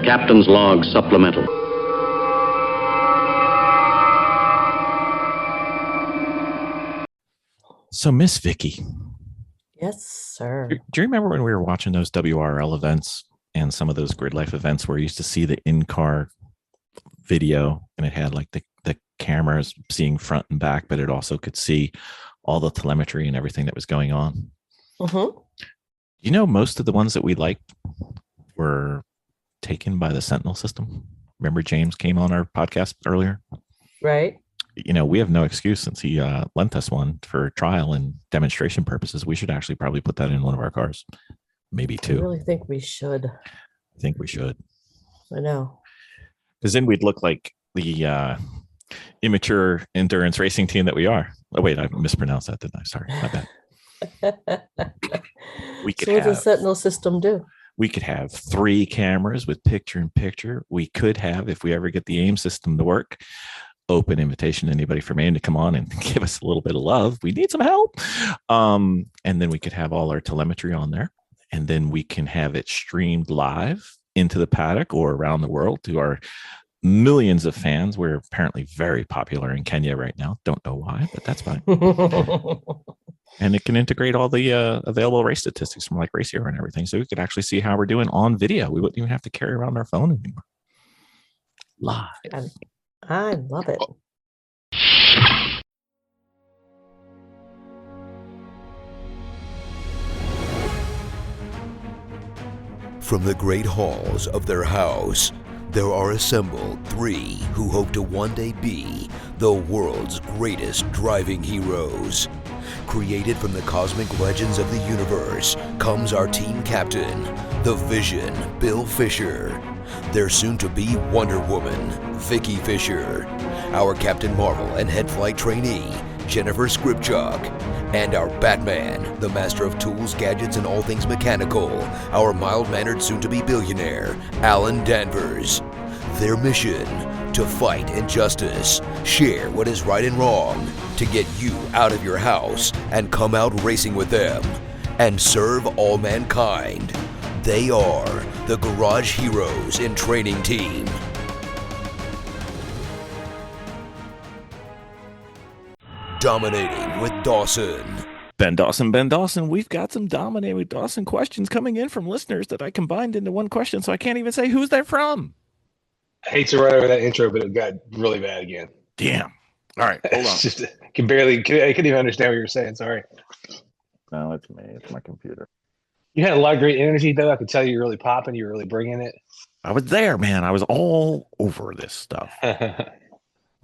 Captain's Log Supplemental. So, Miss Vicki. Yes, sir. Do you remember when we were watching those WRL events and some of those grid life events where you used to see the in-car video and it had like the cameras seeing front and back, but it also could see all the telemetry and everything that was going on? Mm-hmm. You know, most of the ones that we liked were taken by the Sentinel system. Remember James came on our podcast earlier? Right. You know, we have no excuse since he lent us one for trial and demonstration purposes. We should actually probably put that in one of our cars. Maybe two. I really think we should. I think we should. I know. Because then we'd look like the immature endurance racing team that we are. Oh, wait, I mispronounced that, didn't I? Sorry, my bad. We could So what does the Sentinel system do? We could have 3 cameras with picture-in-picture. We could have, if we ever get the AIM system to work, open invitation to anybody from AIM to come on and give us a little bit of love. We need some help. And then we could have all our telemetry on there. And then we can have it streamed live into the paddock or around the world to our millions of fans. We're apparently very popular in Kenya right now. Don't know why, but that's fine. And it can integrate all the available race statistics from like Race Hero and everything. So we could actually see how we're doing on video. We wouldn't even have to carry around our phone anymore. Live. I love it. From the great halls of their house, there are assembled 3 who hope to one day be the world's greatest driving heroes. Created from the cosmic legends of the universe comes our team captain, the Vision, Bill Fisher. Their soon-to-be Wonder Woman, Vicki Fisher. Our Captain Marvel and head flight trainee, Jennifer Skripchuk. And our Batman, the master of tools, gadgets, and all things mechanical, our mild-mannered soon-to-be billionaire, Alan Danvers. Their mission, to fight injustice, share what is right and wrong, to get you out of your house and come out racing with them, and serve all mankind. They are the Garage Heroes in Training Team. Dominating with Dawson. Ben Dawson, we've got some Dominating with Dawson questions coming in from listeners that I combined into one question, so I can't even say who's they're from. I hate to run over that intro, but it got really bad again. Damn. All right, hold on. I couldn't even understand what you were saying. Sorry. No, it's me. It's my computer. You had a lot of great energy, though. I could tell you were really popping. You were really bringing it. I was there, man. I was all over this stuff.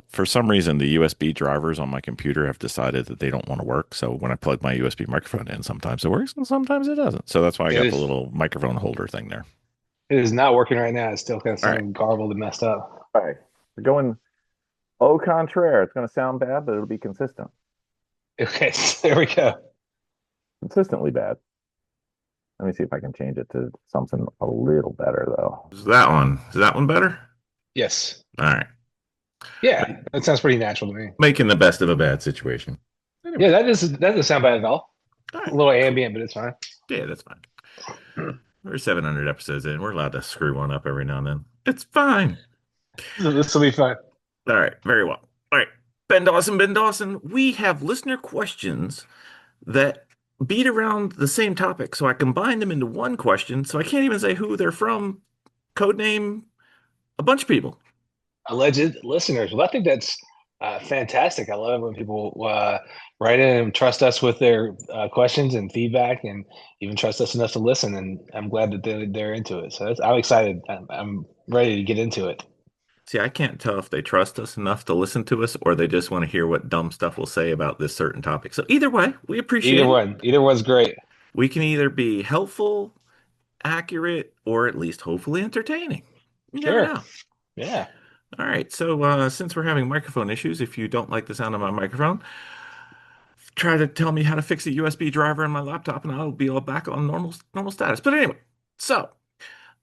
For some reason, the USB drivers on my computer have decided that they don't want to work. So when I plug my USB microphone in, sometimes it works and sometimes it doesn't. So that's why I got the little microphone holder thing there. It is not working right now. It's still kind of sounding garbled and messed up. All right. We're going au contraire. It's going to sound bad, but it'll be consistent. Okay, there we go. Consistently bad. Let me see if I can change it to something a little better, though. Is that one better? Yes. All right. Yeah, that sounds pretty natural to me. Making the best of a bad situation. Anyway. Yeah, that doesn't sound bad at all. Right. A little ambient, but it's fine. Yeah, that's fine. We're 700 episodes in. We're allowed to screw one up every now and then. It's fine. This will be fun. All right, very well. All right, Ben Dawson, we have listener questions that beat around the same topic, so I combined them into one question, so I can't even say who they're from. Codename a bunch of people. Alleged listeners. Well, I think that's fantastic. I love it when people write in and trust us with their questions and feedback, and even trust us enough to listen. And I'm glad that they're into it. So I'm excited. I'm ready to get into it. See, I can't tell if they trust us enough to listen to us, or they just want to hear what dumb stuff we'll say about this certain topic. So either way, we appreciate it. Either one's great. We can either be helpful, accurate, or at least hopefully entertaining. You never know. Yeah. All right, so since we're having microphone issues, if you don't like the sound of my microphone, try to tell me how to fix a USB driver on my laptop, and I'll be all back on normal status. But anyway, so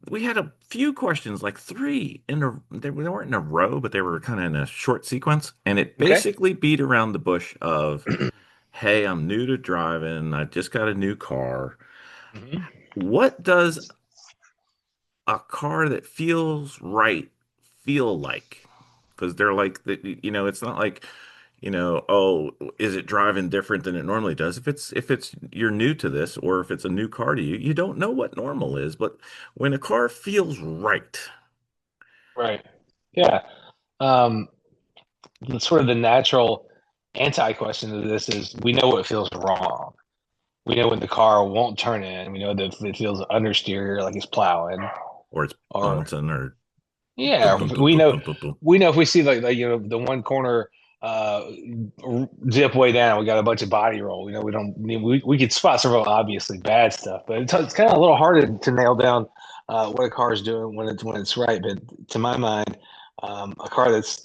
we had a few questions, like 3 they weren't in a row, but they were kind of in a short sequence, and it basically beat around the bush of, hey, I'm new to driving, I just got a new car. Mm-hmm. What does a car that feels right feel like? Because they're like it's not like, oh, is it driving different than it normally does? If it's you're new to this, or if it's a new car to you, you don't know what normal is. But when a car feels right, Right. Yeah. Um, sort of the natural anti-question to this is we know what feels wrong. We know when the car won't turn in. We know that if it feels understeer, like it's plowing, or it's or bouncing, or yeah, boom, boom, boom, we boom, know boom, boom, boom. if we see like the one corner uh zip way down, we got a bunch of body roll. We don't we could spot several obviously bad stuff, but it's kind of a little harder to nail down what a car is doing when it's right. But to my mind, a car that's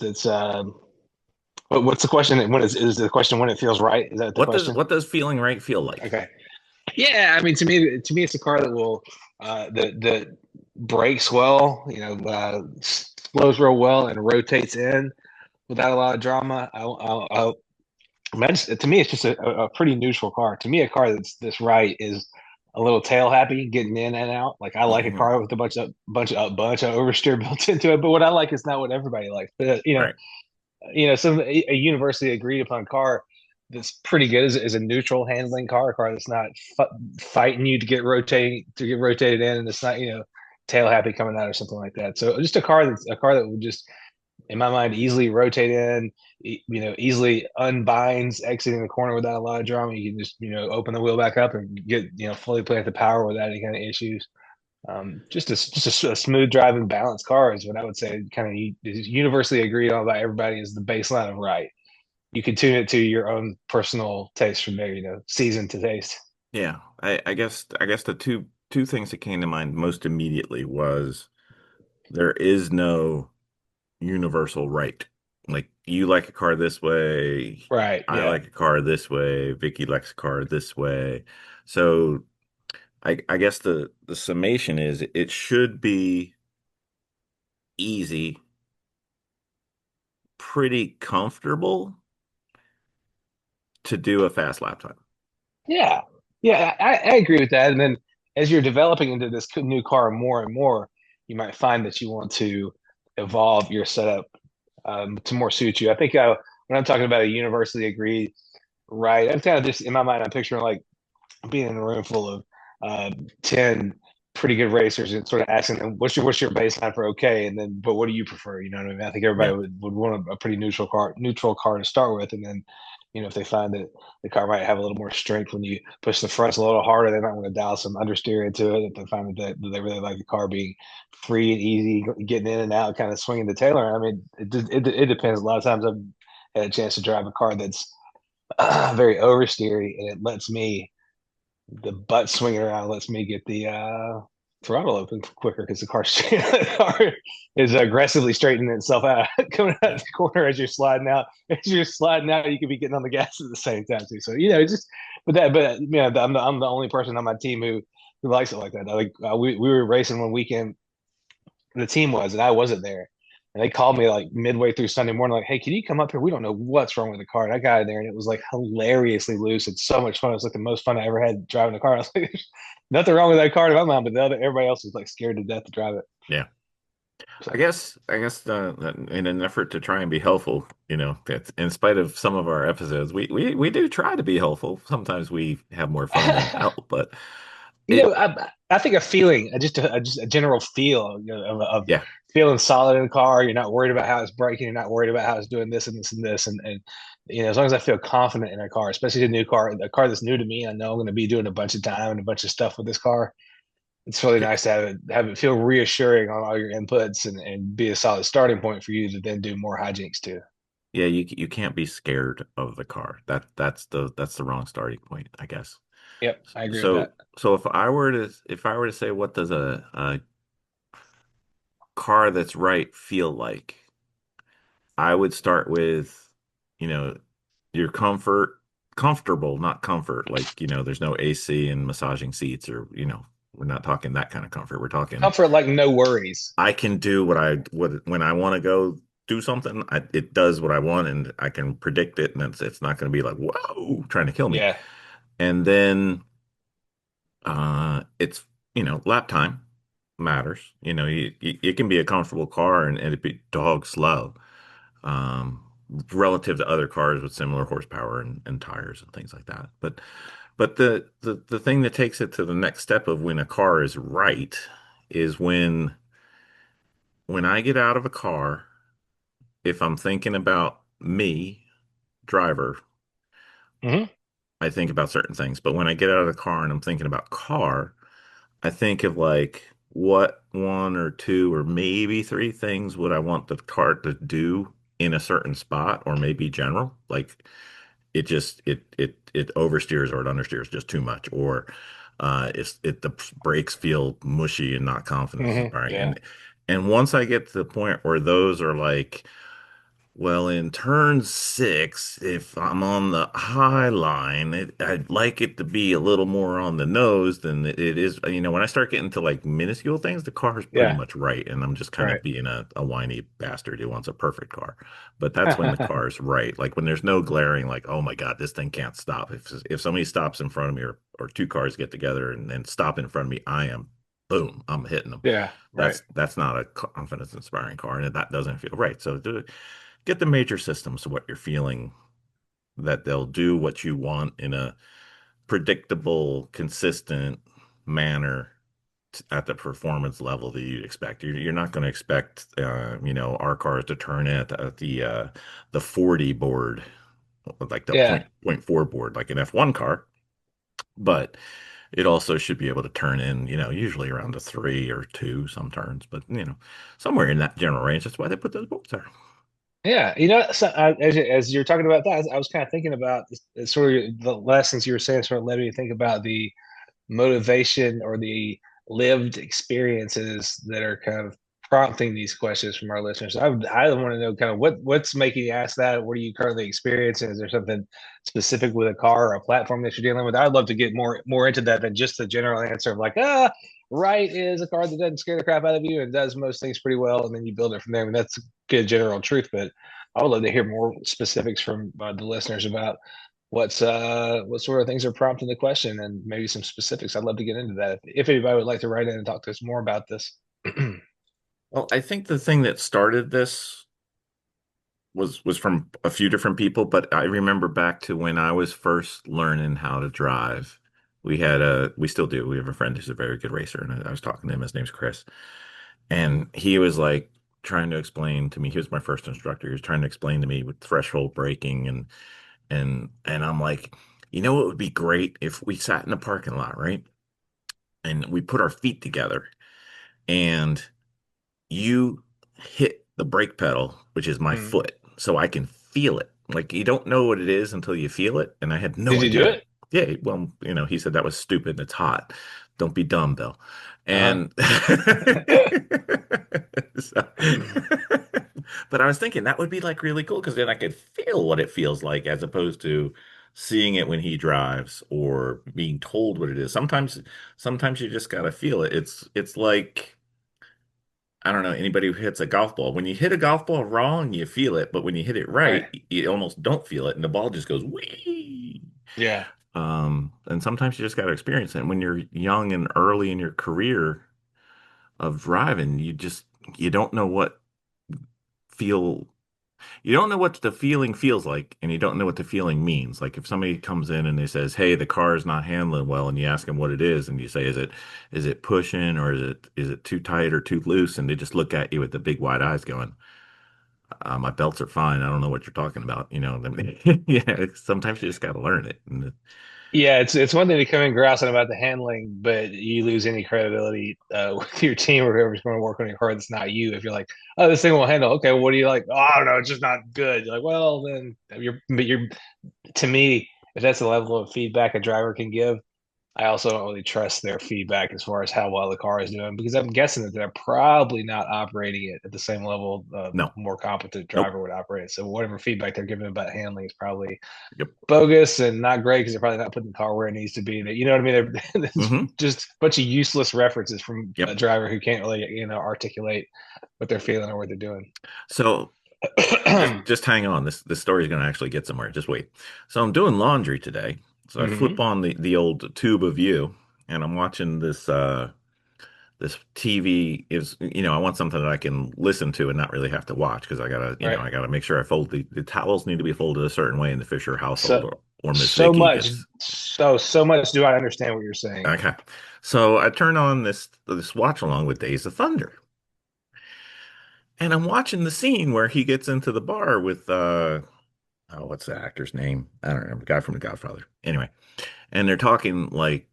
what's the question? When is the question when it feels right? Is that the question? What does feeling right feel like? Okay. Yeah, I mean, to me, it's a car that will that brakes well, slows real well and rotates in without a lot of drama. To me, it's just a pretty neutral car. To me, a car that's right is a little tail happy, getting in and out. Like I like a Hmm. car with a bunch of oversteer built into it. But what I like is not what everybody likes. But Right. some a universally agreed upon car that's pretty good is a neutral handling car, a car that's not fighting you to get rotated in, and it's not tail happy coming out or something like that. So just a car that would just, in my mind, easily rotate in, easily unbinds exiting the corner without a lot of drama. You can just open the wheel back up and get fully plant the power without any kind of issues. Just a smooth driving, balanced car is what I would say. Kind of is universally agreed on by everybody is the baseline of right. You can tune it to your own personal taste from there. Season to taste. Yeah. I guess the two things that came to mind most immediately was there is no universal right. Like you like a car this way, Right. I Yeah. like a car this way, Vicky likes a car this way. So I guess the summation is it should be easy, pretty comfortable to do a fast lap time. Yeah. Yeah. I agree with that. And then as you're developing into this new car more and more, you might find that you want to evolve your setup to more suit you. I think when I'm talking about a universally agreed right, I'm kind of just in my mind, I'm picturing like being in a room full of 10 pretty good racers and sort of asking them, what's your baseline for okay? And then, but what do you prefer? You know what I mean? I think everybody Yeah. would want a pretty neutral car to start with. And then, if they find that the car might have a little more strength when you push the fronts a little harder, they might want to dial some understeer into it. If they find that they really like the car being free and easy, getting in and out, kind of swinging the tail around. I mean, it depends. A lot of times I've had a chance to drive a car that's very oversteery and it lets me the butt swinging around lets me get the throttle open quicker because the car is aggressively straightening itself out coming out of Yeah. the corner as you're sliding out. As you're sliding out, you could be getting on the gas at the same time too. So it's just I'm the only person on my team who likes it like that. Like we were racing one weekend, the team was, and I wasn't there. And they called me like midway through Sunday morning, like, "Hey, can you come up here? We don't know what's wrong with the car." And I got in there, and it was like hilariously loose. It's so much fun. It was like the most fun I ever had driving the car. I was like, "There's nothing wrong with that car in my mind," but everybody else was like scared to death to drive it. Yeah. So I guess in an effort to try and be helpful, that in spite of some of our episodes, we do try to be helpful. Sometimes we have more fun than help, but it I think a feeling, just a general feel, of yeah, feeling solid in the car. You're not worried about how it's braking. You're not worried about how it's doing this and this and this. And as long as I feel confident in a car, especially a car that's new to me, I know I'm going to be doing a bunch of time and a bunch of stuff with this car. It's really yeah, nice to have it feel reassuring on all your inputs and be a solid starting point for you to then do more hijinks too. yeah. You can't be scared of the car. That's the wrong starting point, I guess. Yep, I agree with So that. so if I were to say what does a car that's right feel like, I would start with, you know, your comfortable, not comfort. Like, there's no AC and massaging seats, or, we're not talking that kind of comfort. We're talking, Comfort, like no worries. I can do when I want to go do something, it does what I want, and I can predict it, and it's not going to be like, whoa, trying to kill me. Yeah. And then, it's, lap time. matters. It can be a comfortable car and it be dog slow, um, relative to other cars with similar horsepower and tires and things like that. But the thing that takes it to the next step of when a car is right is when I get out of a car, if I'm thinking about me, driver, Hmm. I think about certain things. But when I get out of the car and I'm thinking about car, I think of like what one or two or maybe three things would I want the car to do in a certain spot or maybe general. Like it oversteers or it understeers just too much, or the brakes feel mushy and not confidence Hmm. inspiring. Yeah. And once I get to the point where those are like, well, in turn six, if I'm on the high line, I'd like it to be a little more on the nose than it is. When I start getting to like minuscule things, the car is pretty Yeah. much right. And I'm just kind Right. of being a whiny bastard who wants a perfect car. But that's when the car is right. Like when there's no glaring, like, oh my God, this thing can't stop. If somebody stops in front of me or two cars get together and stop in front of me, boom, I'm hitting them. Yeah. Right. That's not a confidence inspiring car, and that doesn't feel right. So get the major systems to what you're feeling, that they'll do what you want in a predictable, consistent manner at the performance level that you'd expect. You're not going to expect, our cars to turn in at the 40 board, like the Yeah. point four board, like an F1 car, but it also should be able to turn in, usually around a three or two, some turns, but somewhere in that general range. That's why they put those boards there. Yeah, so, as you're talking about that, I was kind of thinking about sort of the lessons you were saying. Sort of led me to think about the motivation or the lived experiences that are kind of prompting these questions from our listeners. I want to know kind of what's making you ask that. What are you currently experiencing? Is there something specific with a car or a platform that you're dealing with? I'd love to get more into that than just the general answer of like, right is a car that doesn't scare the crap out of you and does most things pretty well, and then you build it from there. I mean, that's a good general truth, but I would love to hear more specifics from the listeners about what sort of things are prompting the question and maybe some specifics. I'd love to get into that. If anybody would like to write in and talk to us more about this. Well, I think the thing that started this was from a few different people, but I remember back to when I was first learning how to drive. We still do. We have a friend who's a very good racer, and I was talking to him. His name's Chris, and he was like trying to explain to me. He was my first instructor. He was trying to explain to me with threshold braking and I'm like, it would be great if we sat in the parking lot, right? And we put our feet together and you hit the brake pedal, which is my Mm. foot, so I can feel it. Like you don't know what it is until you feel it. And I had no Did you do idea. it? Yeah, well, he said that was stupid. It's hot. Don't be dumb, Bill. Uh And huh. so, but I was thinking that would be like really cool because then I could feel what it feels like as opposed to seeing it when he drives or being told what it is. Sometimes you just gotta feel it. It's like I don't know, anybody who hits a golf ball. When you hit a golf ball wrong, you feel it, but when you hit it Right. right, you almost don't feel it, and the ball just goes wee. Yeah. And sometimes you just got to experience it. And when you're young and early in your career of driving, you don't know feel you don't know what the feeling feels like, and you don't know what the feeling means. Like if somebody comes in and they says, "Hey, the car is not handling well," and you ask them what it is, and you say, "Is it pushing, or is it too tight or too loose?" And they just look at you with the big wide eyes, going, "My belts are fine. I don't know what you're talking about." Yeah. Sometimes you just got to learn it. Yeah, it's one thing to come in grousing about the handling, but you lose any credibility with your team or whoever's going to work on your car that's not you. If you're like, oh, this thing will handle. Okay, well, what do you like? Oh, I don't know, it's just not good. You're like, well, then you're to me, if that's the level of feedback a driver can give, I also don't really trust their feedback as far as how well the car is doing because I'm guessing that they're probably not operating it at the same level a No, more competent nope, driver would operate. So whatever feedback they're giving about handling is probably yep. bogus and not great because they're probably not putting the car where it needs to be. You know what I mean? They're Hmm. just a bunch of useless references from a Yep. driver who can't really, articulate what they're feeling or what they're doing. So just hang on. This story is going to actually get somewhere. Just wait. So I'm doing laundry today. So I flip Hmm. on the old tube of view, and I'm watching this this TV is, I want something that I can listen to and not really have to watch because I gotta, Right. I gotta make sure I fold the towels need to be folded a certain way in the Fisher household, So or Miss so Vicki much, gets. so much do I understand what you're saying. Okay. So I turn on this watch along with Days of Thunder. And I'm watching the scene where he gets into the bar with what's the actor's name? I don't remember. Guy from The Godfather. Anyway, and they're talking like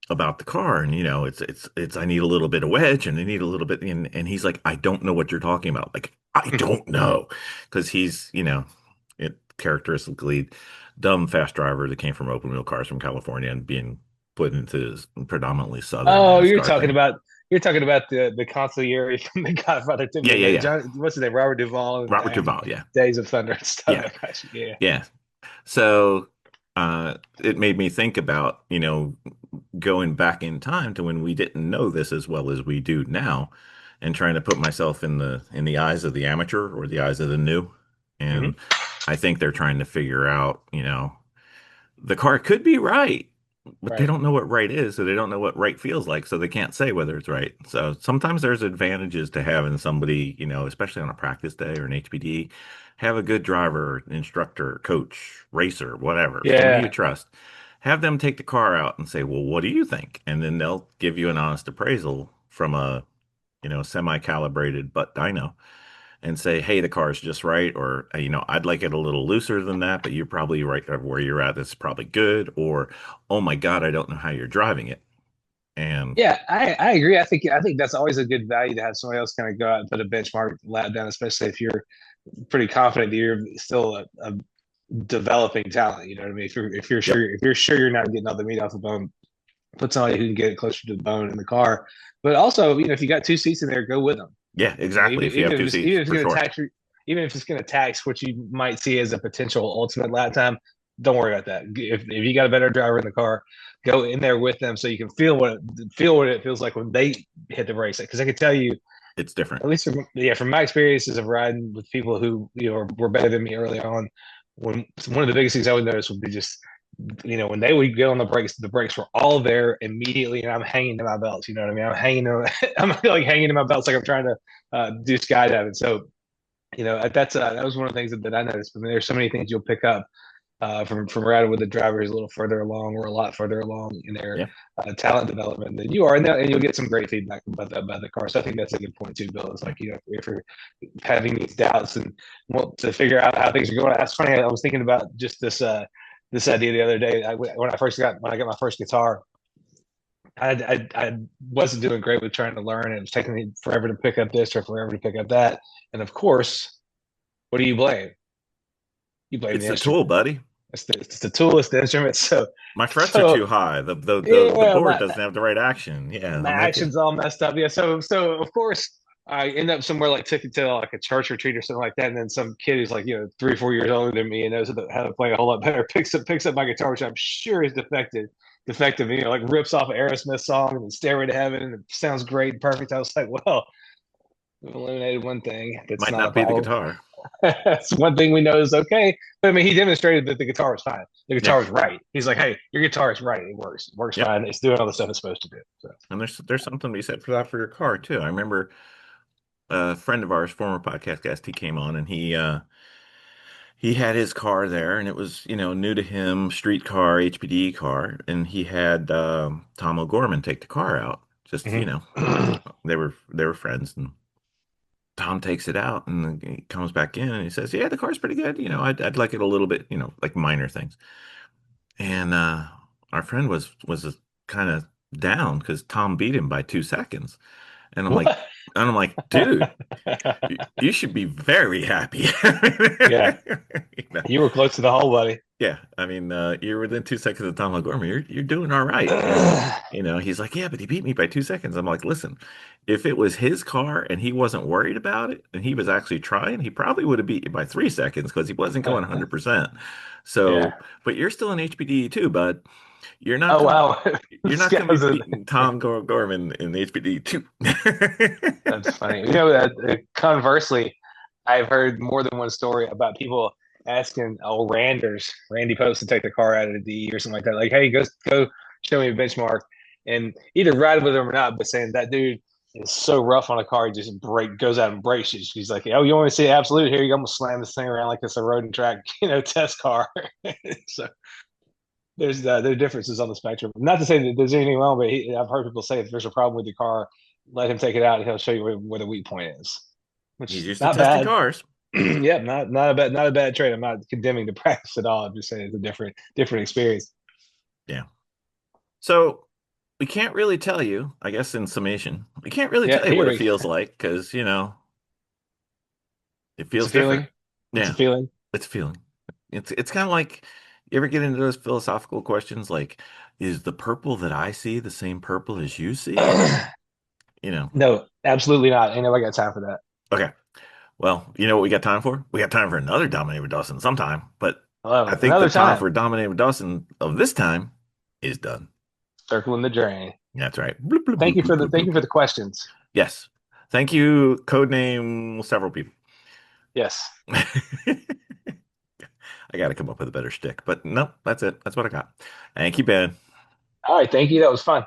about the car, and it's I need a little bit of wedge, and I need a little bit, and he's like, I don't know what you're talking about. Like, I don't know, because he's it characteristically dumb fast driver that came from open wheel cars from California and being put into this predominantly southern Oh, NASCAR thing. you're talking about the consigliere from The Godfather too. Yeah, yeah, yeah. John, what's his name? Robert Duvall Robert and Duvall. Yeah, Days of Thunder and stuff. yeah, I got you. Yeah. yeah. So it made me think about, going back in time to when we didn't know this as well as we do now, and trying to put myself in the eyes of the amateur or the eyes of the new. Hmm. And I think they're trying to figure out, the car could be right, but they Right. don't know what right is, so they don't know what right feels like, so they can't say whether it's right. So sometimes there's advantages to having somebody, especially on a practice day or an HPD, have a good driver, instructor, coach, racer, whatever, somebody you Yeah. trust. Have them take the car out and say, "Well, what do you think?" And then they'll give you an honest appraisal from a, semi-calibrated but dyno, and say, "Hey, the car's just right," or "I'd like it a little looser than that, but you're probably right where you're at. It's probably good," or "Oh my God, I don't know how you're driving it." And Yeah, I agree. I think that's always a good value to have somebody else kind of go out and put a benchmark lap down, especially if you're pretty confident that you're still a developing talent. You know what I mean? yep, If you're sure you're not getting all the meat off the bone, put somebody who can get it closer to the bone in the car. But also, if you got two seats in there, go with them. yeah, exactly. If you Even have if two seats, for sure. even if it's going to tax what you might see as a potential ultimate lap time, don't worry about that. If you got a better driver in the car, go in there with them so you can feel what it feels like when they hit the brakes. Because I can tell you, It's different. at least from my experiences of riding with people who were better than me early on, when one of the biggest things I would notice would be just when they would get on the brakes were all there immediately, and I'm hanging to my belts. You know what I mean? I'm like hanging to my belts like I'm trying to do skydiving. So that was one of the things that I noticed. But there's so many things you'll pick up from riding with a driver who's a little further along or a lot further along in their Yeah. talent development than you are, and you'll get some great feedback about the car. So I think that's a good point too, Bill. It's like if you're having these doubts and want to figure out how things are going. That's funny. I was thinking about just this idea the other day. When I got my first guitar, I wasn't doing great with trying to learn. It was taking me forever to pick up this or forever to pick up that. And of course, what do you blame? You blame It's the the tool, instrument. buddy. It's the tool, it's the instrument. So, My frets are so too high. The yeah, board doesn't have the right action. Yeah, my I'm with you. action's all messed up. Yeah. So of course I end up somewhere like took it to like a church retreat or something like that. And then some kid who's like, 3 or 4 years older than me and knows how to play a whole lot better picks up my guitar, which I'm sure is defective, like rips off an Aerosmith song and Stairway to Heaven and it sounds great, perfect. I was like, well, we've eliminated one thing that's Might not a not be the problem. guitar. That's one thing we know is okay. But I mean, he demonstrated that the guitar was fine. The Yeah. guitar was right. He's like, hey, your guitar is right. It works. It works Yep. fine. It's doing all the stuff it's supposed to do. So. And there's something to be said for that for your car too. I remember a friend of ours, former podcast guest, he came on and he had his car there, and it was new to him, street car, HPD car, and he had Tom O'Gorman take the car out. Just Mhm. they were friends, and Tom takes it out and he comes back in and he says, "Yeah, the car's pretty good. I'd like it a little bit, like minor things." And our friend was kind of down because Tom beat him by 2 seconds, and What? I'm like, dude, you should be very happy. Yeah. You were close to the hole, buddy. Yeah, I mean, you're within 2 seconds of Tom Montgomery. You're doing all right, and he's like, "Yeah, but he beat me by 2 seconds." I'm like, "Listen, if it was his car and he wasn't worried about it, and he was actually trying, he probably would have beat you by 3 seconds because he wasn't going 100%. So, Yeah. but you're still an HPD too, bud. You're not Oh, gonna wow. you're This not guy gonna be was a- beating Tom Gorman in HPD too." That's funny. Conversely, I've heard more than one story about people asking Randy Post to take the car out of the D or something like that. Like, hey, go show me a benchmark, and either ride with him or not, but saying that dude is so rough on a car, he just goes out and breaks you. He's like, "Oh, you want to see absolute? Here you go. I'm gonna slam this thing around like it's a road and track, test car." So there are differences on the spectrum. Not to say that there's anything wrong, but I've heard people say if there's a problem with your car, let him take it out and he'll show you where the weak point is. Which He's is used to not testing bad. cars. Yeah, not a bad trade. I'm not condemning the practice at all. I'm just saying it's a different experience. Yeah. So we can't really tell you, I guess in summation, we can't really Yeah, tell you what it feels like because, it it's feels a feeling. different. It's Yeah, a feeling. it's a feeling. It's kind of like you ever get into those philosophical questions like, is the purple that I see the same purple as you see it? No, absolutely not. Ain't nobody got time for that. Okay. Well, you know what we got time for? We got time for another Dominate with Dawson sometime, but Hello, I think the another time time. for Dominate with Dawson of this time is done. Circling the drain. That's right. Bloop, bloop, Thank bloop, you for bloop, the bloop, bloop. questions. Yes. Thank you. Codename several people. Yes. I got to come up with a better shtick, but no, that's it. That's what I got. Thank you, Ben. All right. Thank you. That was fun.